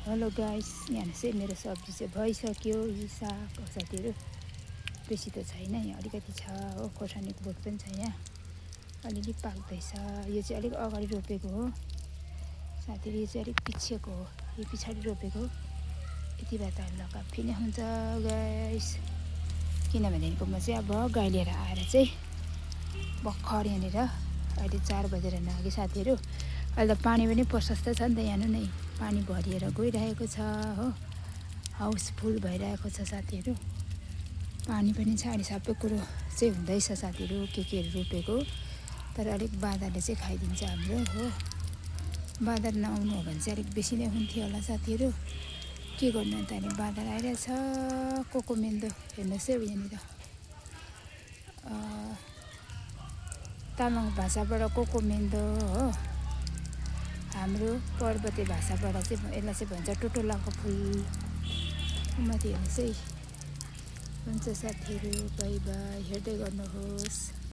Hello guys, यहाँ चाहिँ मेरो सब्जी चाहिँ भइसक्यो। यो साग साथीहरू बेसी त छैन, यहाँ अलिकति छ हो। खोर्सानीको बोट पनि छ यहाँ, अलिअलि पाक्दैछ। यो चाहिँ अलिक अगाडि रोपेको हो साथीहरू, यो चाहिँ अलिक पिछेको हो, यो पछाडि रोपेको। यति बेला त लगाफी नै हुन्छ गाइस, किनभनेको म चाहिँ अब गाई लिएर आएर चाहिँ भर्खर यहाँनिर अहिले 4 बजेर नाग्यो साथीहरू। अहिले त पानी पनि प्रशस्त छ नि त, यहाँ नै पानी भरिएर गइरहेको छ हो, हाउसफुल भइरहेको छ साथीहरू। पानी पनि छ, अनि सबै कुरो चाहिँ हुँदैछ साथीहरू, केहरू रोपेको। तर अलिक बाँदरले चाहिँ खाइदिन्छ हाम्रो हो। बाँदर नआउनु हो भने चाहिँ अलिक बेसी नै हुन्थ्यो होला साथीहरू, के गर्नु अन्त। अनि बाँदर आइरहेछ। कोकोमेन्दो हेर्नुहोस् है, यहाँनिर तामाङ भाषाबाट कोकोमेन्दो हो, हाम्रो पर्वते भाषाबाट चाहिँ यसलाई चाहिँ भन्छ टोटोलाको फुल। माथि हेर्नुहोस् है। हुन्छ साथीहरू, बाई बाई, हेर्दै गर्नुहोस्।